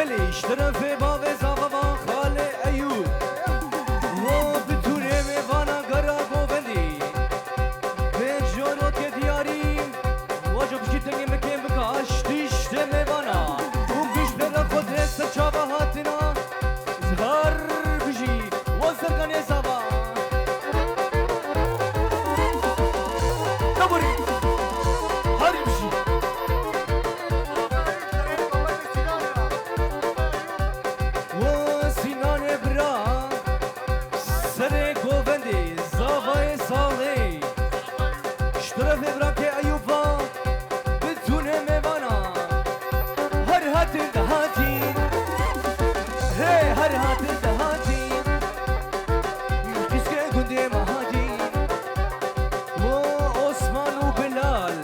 بلی اشترف باب زاوا خاله ایوب و بتونه میوانا گرا گوبندی به جورو که دیاری واجب کی تنگ مکم بکاش تیشت میوانا اون گوش به خود رس چاوا هاتنا زهر بجی و زرگان زاوا نبوری هاری بجی و سینان برا سر گوبندی زاوای سالی اشترف برا که ایوبا بتونه میوانا هر هات دهاتی هی هر هات دهاتی کسکه گنده مهاتی و عثمان و بلال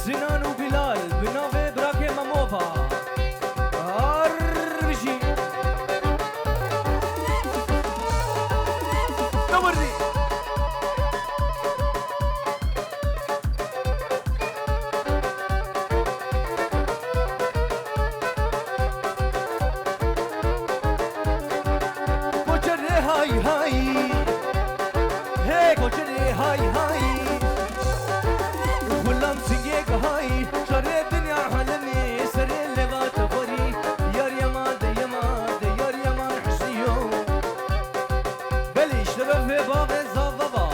سنان و بلال بناوه برا که مموفا هر بشی نوردی کوچره های های هی کوچره های های غلام سنگه های شره دنیا حلمی سر لبات بری یار یمان ده یمان ده یار یمان حسیو بلی اشترف باغ زاوا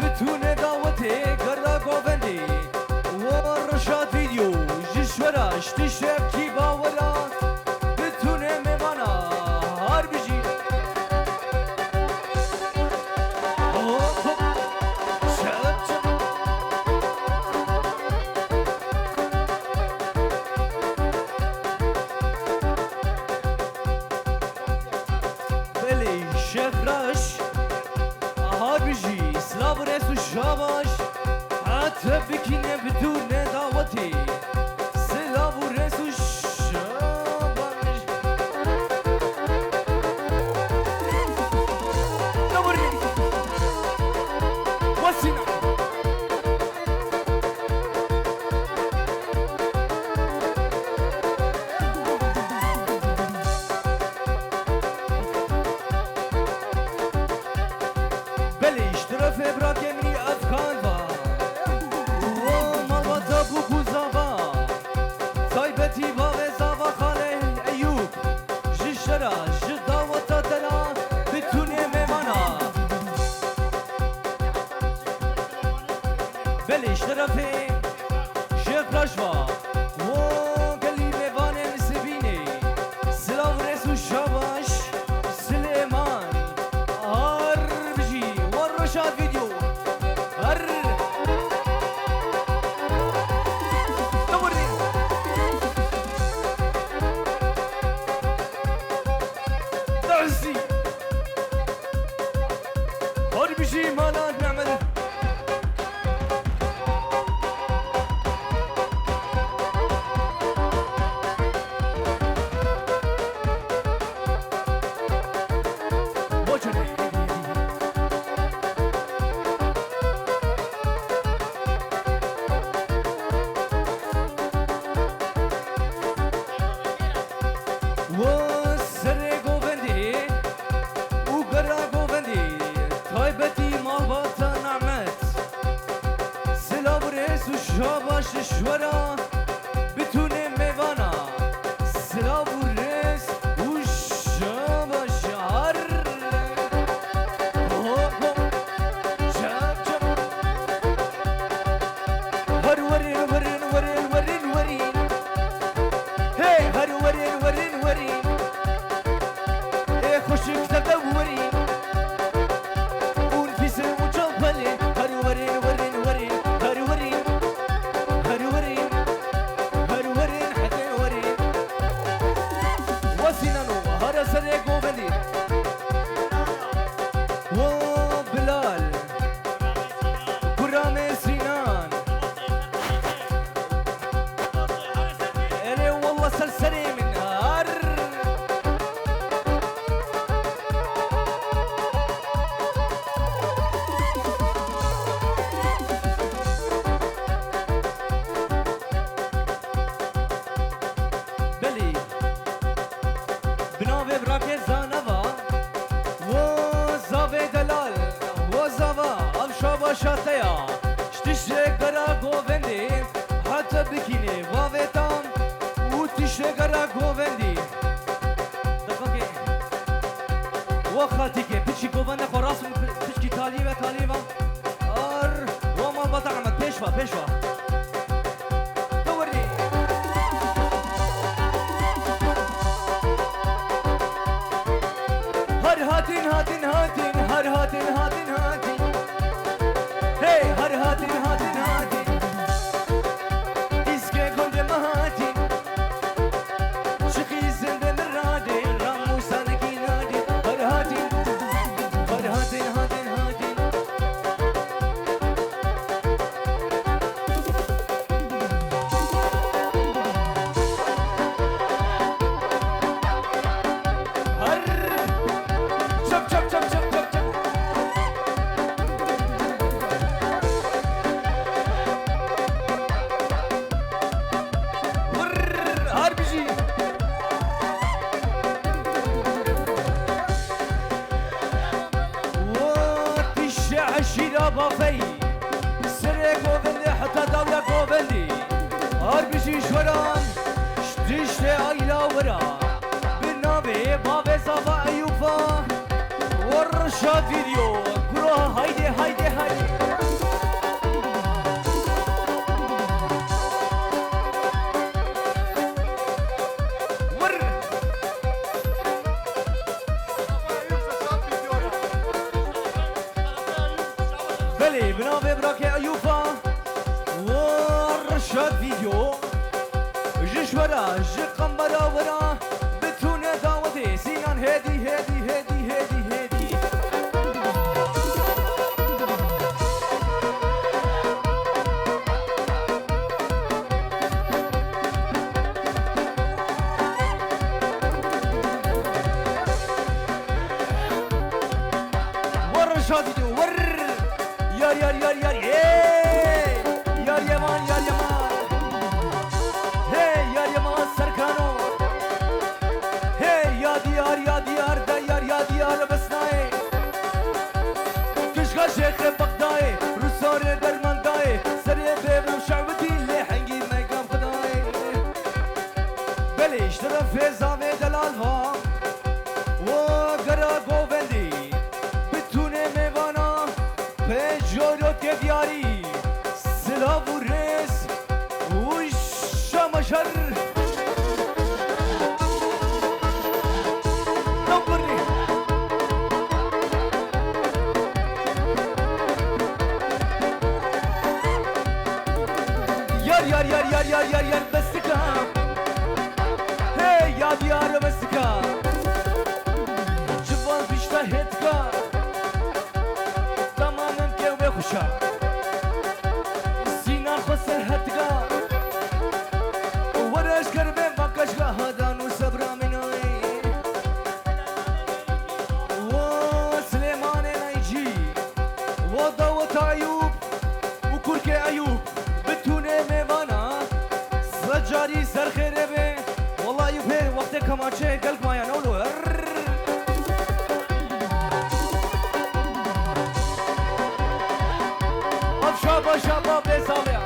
بتونه دعوته گرا گوبندی و رشاد ویدیو جشوراش تشک کی باورا بتونه میوانا هر بجی بلی شفراش هر بجی سلاو رس و شاباش حتی بکینه بدون دعوتی سلاو رس و شاباش نبوری وسینا بلی اشترف ابراهیمی افغان با و مالباتا بوکو زاوا تایبتی با زاوا خاله ایوب جشرا جداوتا تنا بتونه میوانا بلی اشترف شیخ رشوا و گلی میوانه نسبینه سلاو رسو شاباش سلیمان هر بجی و رشاد ویدیو هر نبوری دعزی هر بجی مالا نعمل و سر گوبندی و گرا گوبندی تایبتی مالباتا نعمت سلاو رس و شاباش شورا بتونه میوانا سلاو رس و شاباش هر هر ورین ورین ورین ورین ورین هی هر ورین ورین ورین ای خوشک تدورین اون پیس مجابله هر ورین ورین ورین هر ورین هر ورین هر ورین شاتيا شتشك برا غوفندي حتى بكيني وافيتام وتشك برا غوفندي دقاقي وخاتيكي بتشي غوفنده خراس بتشكي تاليبه تاليبه ار وما بطعمت بيشوا بيشوا دوري هر هاتين هاتين هاتين هر هاتين هاتين هاتين هي هر هاتين هاتين هاتين اسكي كل مهاتين شقي زند مرادي رامو سانكي نادي هر هاتين هاتين هاتين بافي سري غوفندي حتى داويا غوفندي هربشي شوران شتشتي عيلا ورا بالنابي بابي صافا ايوفا ورشاد فيديو كروها هايدي هايدي هايدي بنابي براكي ايوفا ورشاد فيديو جيش ورا جي قمبرا ورا بتونة داودي سينان هادي هادي هادي هادي هادي ورشاد فيديو يار يار يار يار يار يمان يار يمان هي يار يمان سركانو هي يا ديار دا يا ديار بسناي كشكا شيخ بغداي رسول درمنداي سري بيبرم شعبتي اللي حنقي ميقام خداي بليش طرف زامي دلالها وقرا غوفندي بتونه ميوانا جورو که دیاری سلام و رس و شمشر نبری یار بستکم هی یار بستکم جوان پیشتا هتکم خوشا سینان خسر هتگا ورش کربه مکشگا هدانو صبرا منوی و سلیمان نایجی و داوت ایوب و کرک ایوب بتونه میوانا سجاری سر خیره به والله ایوب هر وقت کماچه قلب مایا نولو شابا شابا بسامیا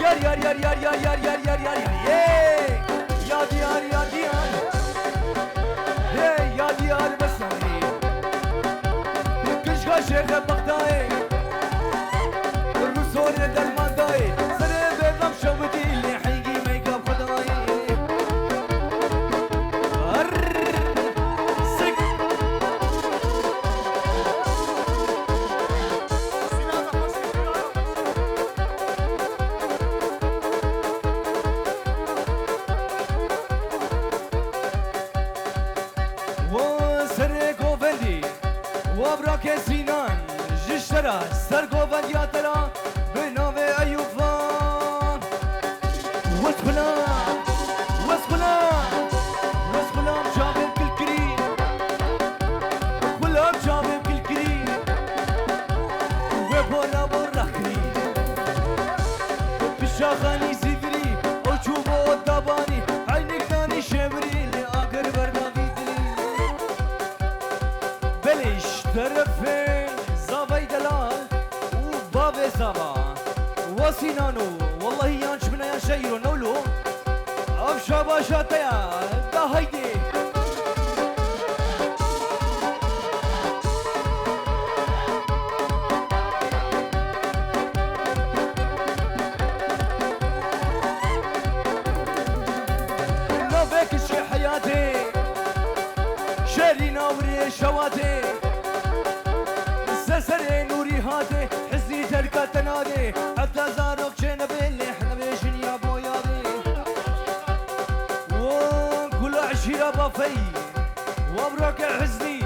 یار هی یا دیار بسامي كشكا شيخ بغداي الرسول درمنداي سري بيضم شوتي اللي حيجي ميقام خداي وابراك سينان جشترا سرقوبان ياترا بناوي ايوفا وسبلام جابر كل غلام جابر كل وبولا برخري بشاخاني زفري وشوفو الدباني عينك ثاني شبري لآخر برنامي بلش طرفين زاوي دلال زابا وسينانو والله ينجبنا يا شيرو نولو أفشا باشاتيا دا هيدي نوبك شي حياتي شاري نوري شواتي سسري نوري هاتي حزني تركة تنادي حتى زاروك جنب اللي احنا بيشن يا بويادي وكل عشيرة بافي وابراك حزني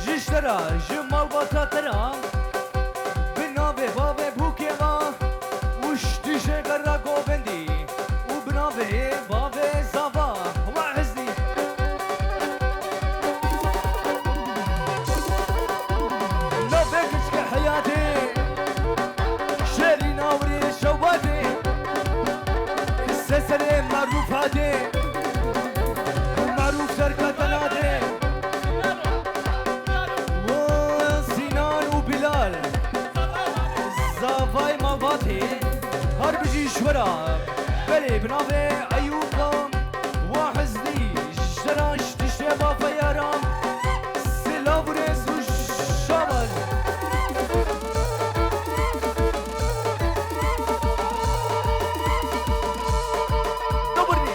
جشترا جمال بطاطرا بنابي بابي بوكيغا وش تيجي قراكو بندي وبنابي بابي زافا وحزني نبيك حياتي شاري ناوري شواتي السسري معروف عادي ومعروف تركة تنادي وسنان وبلال زافاي مالباتي هربجي شورا بلي بنابي أيوبا وحزني شراش تشيبا فيارام سلابريز وشابل دبرني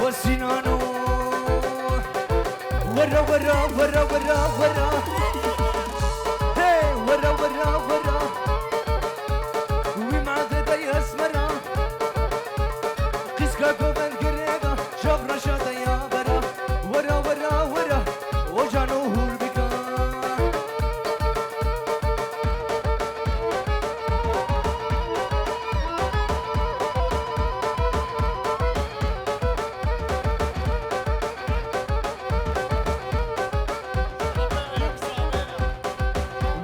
وسنانو ورا ورا ورا ورا ورا هي ورا ورا ورا ومعك داي اسمرا قسكا كوبن كريغا شوف رشادا يا برا ورا ورا ورا وجانو هوربكا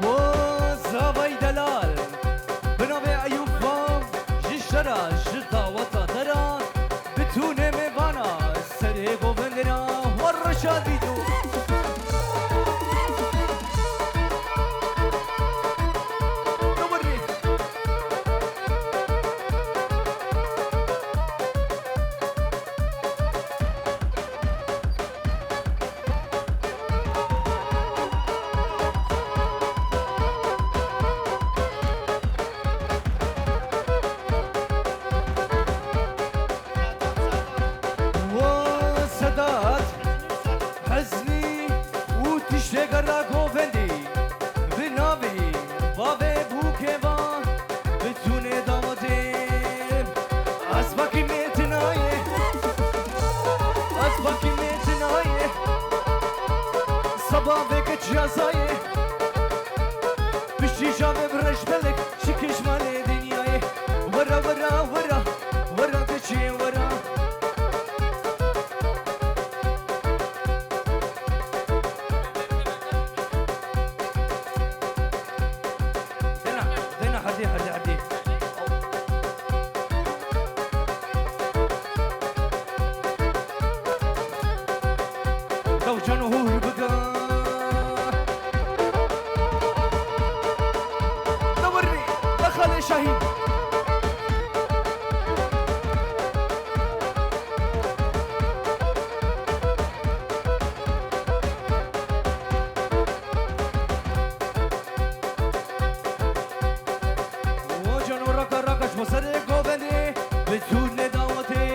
وزابي دلال بنابي أيوب فام جشرا جدا وطادرا بتونه ميوانا سري غوبندنا والرشاد بيدو نوري وسداد حزني وتشتغل غوفندي بنابي بابي بوكيبا بتوني دامتي أسبكي ميتناي أسبكي ميتناي صبابك جازاي بشي جامي برش بلك شكش مالي دنياي ورا ورا ورا ورا تشي ورا حدي حدي حدي لو جنوه بقى دورني دخل شاهين وسر گوبنی بتون دامتی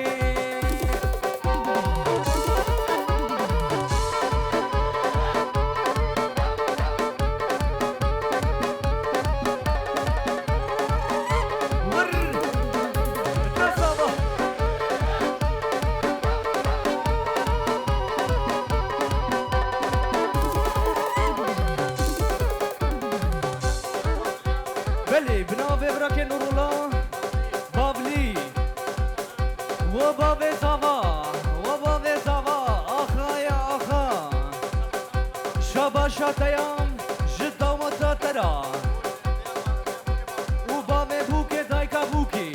ور نصابه بلی بنابه براک نورولا وبابي زava آخا يا آخا شابا شاتيام جدا وتاترا وبامي بوكي دايكا بوكي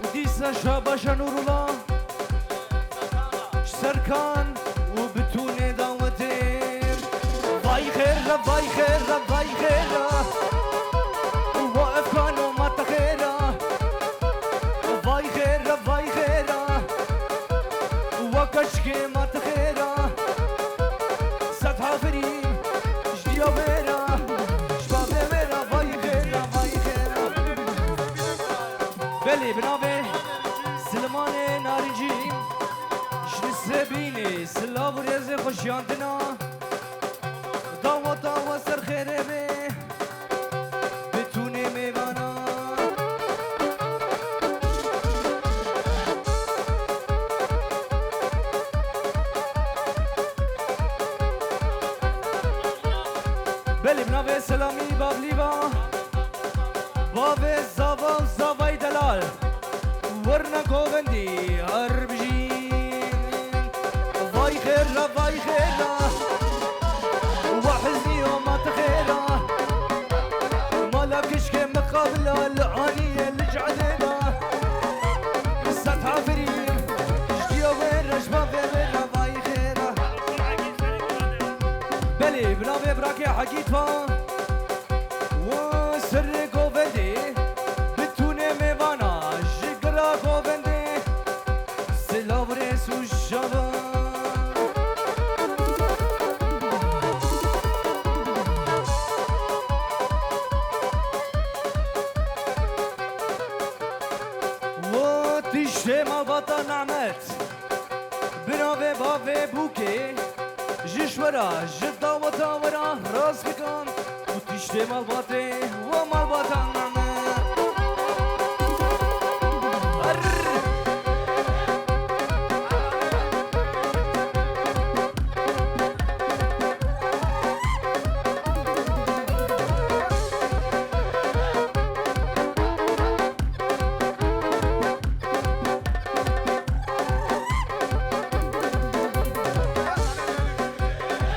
وديسا شاباشا نور الله سركان وبتوني داوتين باي خير باي خير باي خير وواقف كانوا ما تخيرا باي خير باي خير وكشكي ما تخيرا سطح فريم جديا ميرا شبابي ميرا باي خير باي خير بلي بنابي سلماني نارنجي سبيني سلاف وريزي خوشياندنا دعوة وسر خيري بي بتوني ميوانا بلي بنابي سلامي بابليبا بابي زابا وزاباي دلال ورنا كوفندي هربجي باي خير باي خير وحزني وما تخيره ما لكش كم مقابله العانيه اللي جعلنا السطح فريم جديا وين رشبه بينا باي خيره بلي بنابي براكي حقيتها وسر كوفندي بتوني ميوانا جقرا كوفندي سلابريس والشباب شما باتا نعمت بنابه بابه بوكي جشورا جدا و تاورا راس بكم و تشتي مال باته و مال باتا نعمت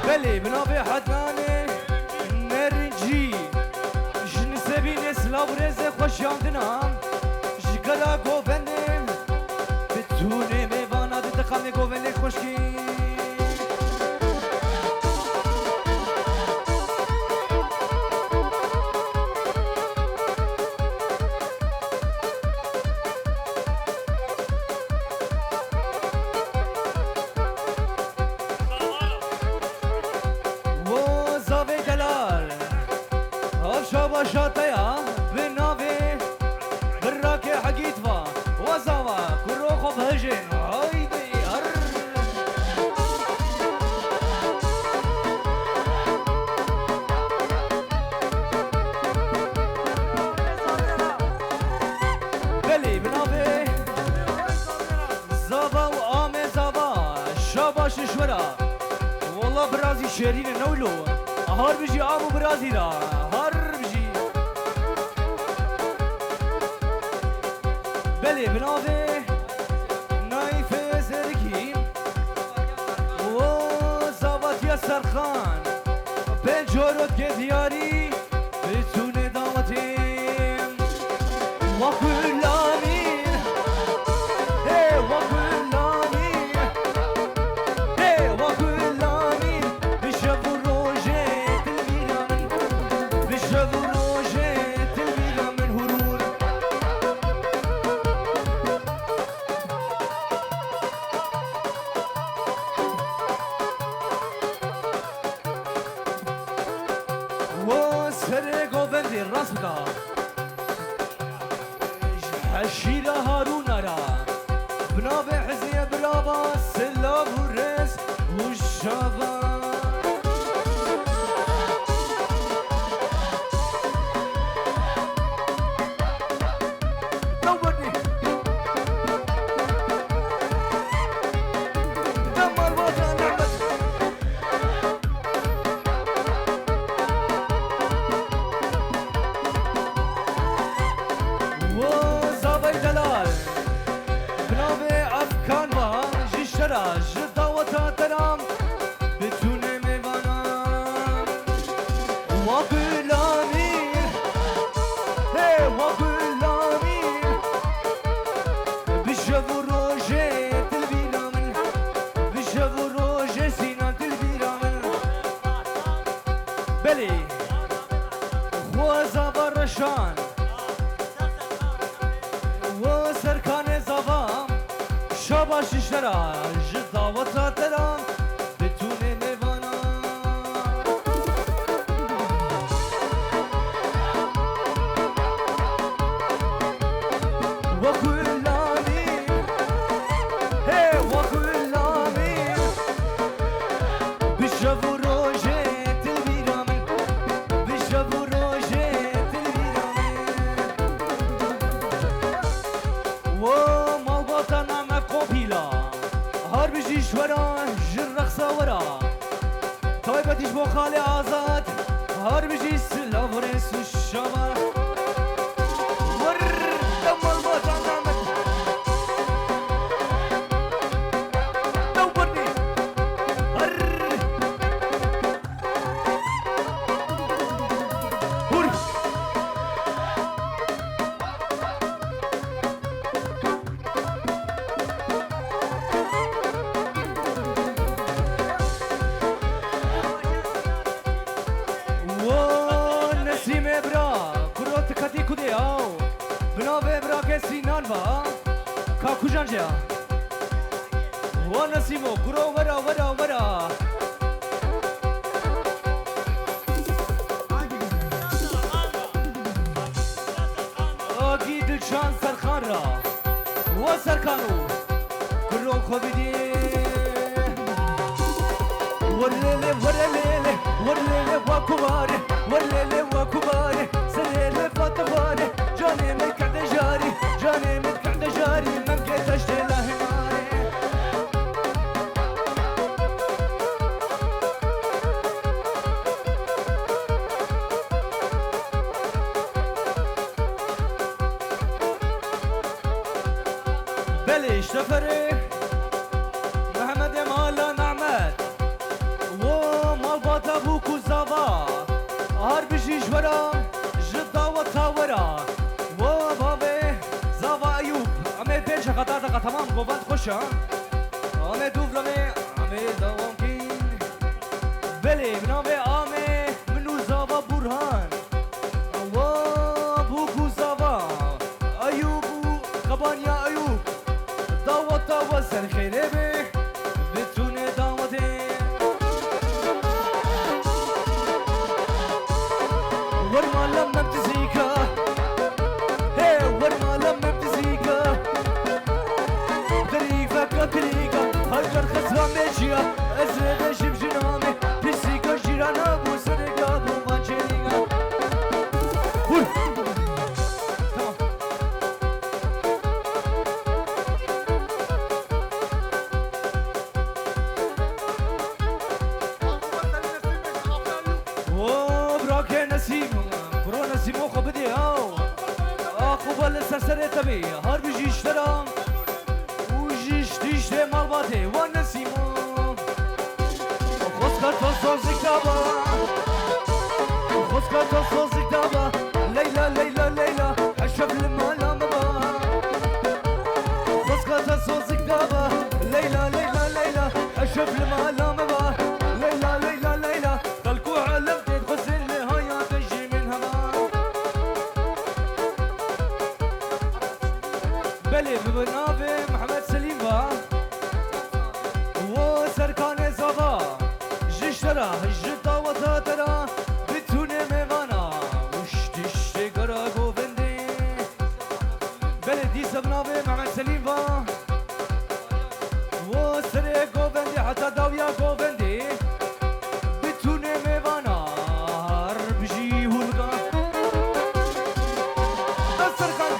بلي بنابي حداني نرجي جنسبيني سلاو رزي خوشياندنا جقلا قوفندم بتوني ميوانا دتقامي قوفندي خوشكي شاتيا بنابي براكي حقيتفا وزاوا كروخو بهجن هايدي هر بلي بنابي زابا وآمي زابا شاباش شورا والله برازي شيرين نولو هار بجي آمو برازي را هار بلي بنابي نايف زركي وزابط يا سرخان بنجورت دياري بتوني دعوتين وكل امين هي وكل امين هي وكل امين بشبو روجيت البيران بشبو روجيت البيران من هرور وسر قوفندي الرسكة حشيرة هارون را بنابي حزية برابا سلاب والرس والشابا وغلامي هي وغلامي بشوف روجي تلبيرامن بشوف روجي سينا تلبيرامن بلي خوزا برشان وسركان زوام شاباش اشترا جدا وتاترا بتوني نيفانا وكلامي هي وكلامي بشوفوا روجي تلبيرامن بشوفوا روجي تلبيرامن ومالباطنا ما قوبيلا هار بجيش ورا جرقصة ورا طيبتيش بو خالي آزاد هار بجيش لافرنس والشمال كوجانجا ونسيمو كرو ورا ورا ورا أكيد الشان سرخان را وسركانو كرو خبيدي ورليلي ورليلي ورليلي وكباري ورليلي وكباري سليلي فاتباري جاني مكعد جاري جاني مكعد جاري ممكن تشتي لهماري بليش تفري محمد مالا نعمت ومال باتا بوكو زابا هار بجيش ورا جدا وطاورا وبابي زابا ايوب امي بيرش قطعتك تمام قوبات خوشا امي دوفلامي امي دوامكين بلي بنامي امي منو زابا برهان وبوكو زابا ايوب قبانيا ايوب دعوتا وسر خيري بي بتوني دعوتي ورما لما بتزيكا هي ورما لما بتزيكا طريقك طريقة هجر خسرة ماشية أزرد جيب جنامي بسيكا جيرانا بو سرقا بو مانشينيغا نسيمو خبدي هاو اخو بالسرسرة تبي هار بجيش ترام وجيش تيشتي مالباتي ونسيمو خسكا تصوصي كتابا خسكا تصوصي كتابا ليلى ليلى ليلى اشرف المالا مبا خسكا تصوصي كتابا ليلى ليلى ليلى اشرف المالا مبا ليلى ليلى ليلى طلقوا علمتي تخسر نهاية تجي من هما بلي بنافي محمد سليم با وسركان زابا جشترا جدا وتاترا بتوني ميوانا وشتشتي قرا قوفندي بلي ديسا بنافي محمد سليم با وسري قوفندي حتى داويا قوفندي بتوني ميوانا هربجي هولغا سركان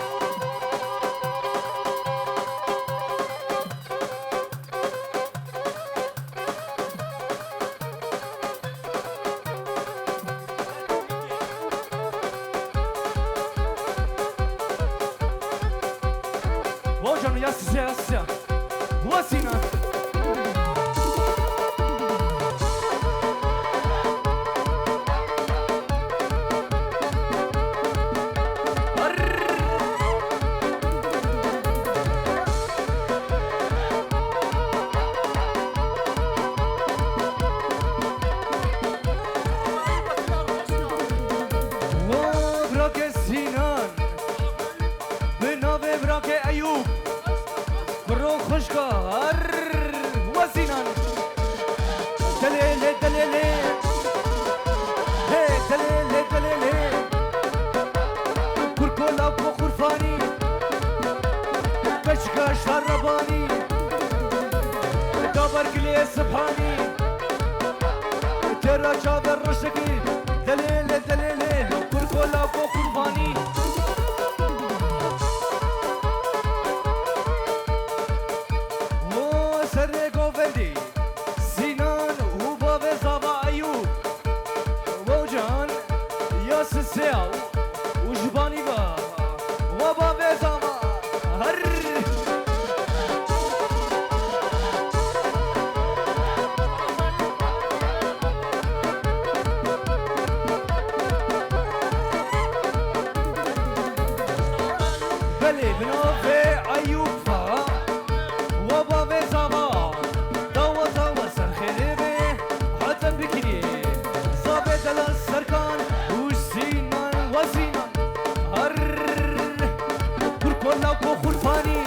وجم ياسس ياسس وسينا سبحاني ترى شاف الرشقي دليل دليل كركولا قرباني وسر قوفندي سينان وباب زابا أيوب وجان يا سسيا وجباني با وباب زابا هر بلي بنوفي أيوب فا وباب زابا دوا دوا سرخيبي حتى بكري زابد السركان وسينان وسينان هر كركولا وخرفاني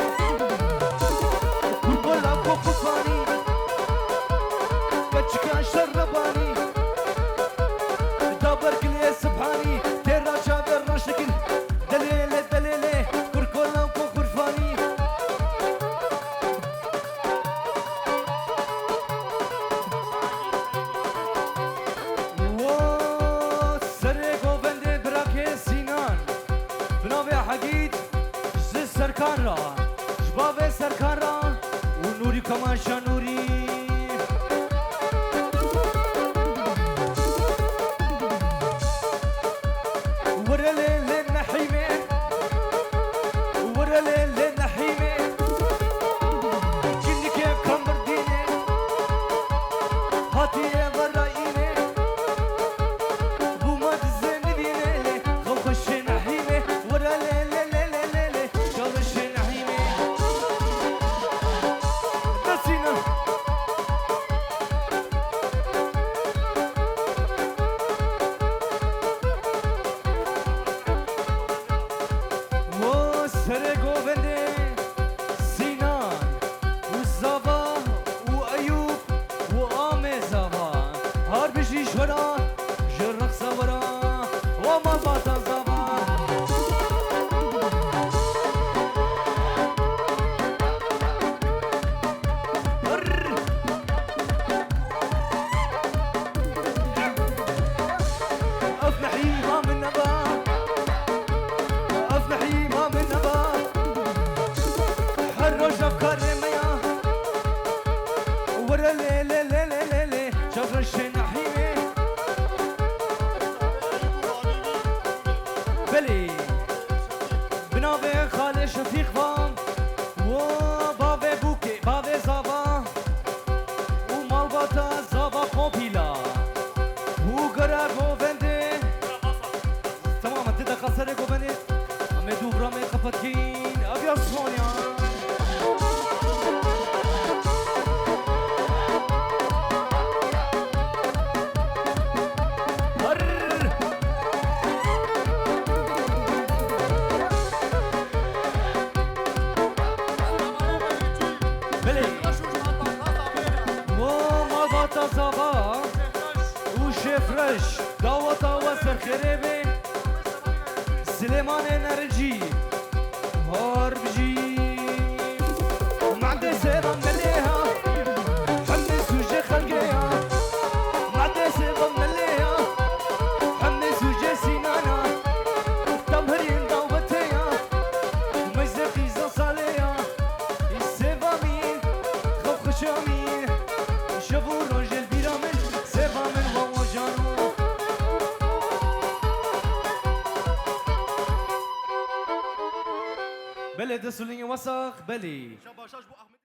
كركولا وخرفاني كتشكا شرباني دبر كل سبحاني ترى شادر رشكل دليل دليل كركولا وخرفاني وسرقو بندي براكي سينان بنوبي حقيد زي سركان را شباب سركان را ونوري كمان شانوري ورلي للنحيمة ورلي للنحيمة كنك يا كمبرديني هاتي يا برايني بوما تزنديني خوخش نحيمة ورلي للللللل شوش نحيمة نسينا وسرقو بندي سينان وزابا وأيوب وآمي زابا هار بجيش ورا جرق ورا وما باتا زابا أفلحي ما من نبا أفلحي ما من نبا حرش أفكار ميا ورا لي لي لي لي لي شفرش نحيمي بلي بنابي خالي شفيق فام وبابي بوكي بابي زابا ومالباتا زابا كوبيلا وقرا غوفندي تماما تدا خسر غوفندي أمي دوبرا مي قفتكين أبي أصفونيا بلي ومالباتا زابا وشفرش داوتا وسرخريبي سليمان نرجي هاربجي معدي سيبا مليها حمي سوجي خلقيها معدي سيبا مليها حمي سوجي سينانا تمهرين داوتيها ومجزقي زنصاليها السيبا مين خوف خشامين شافوا الرجل بيرامل سيبا من وهو جانو بلي دسوليني وسخ بلي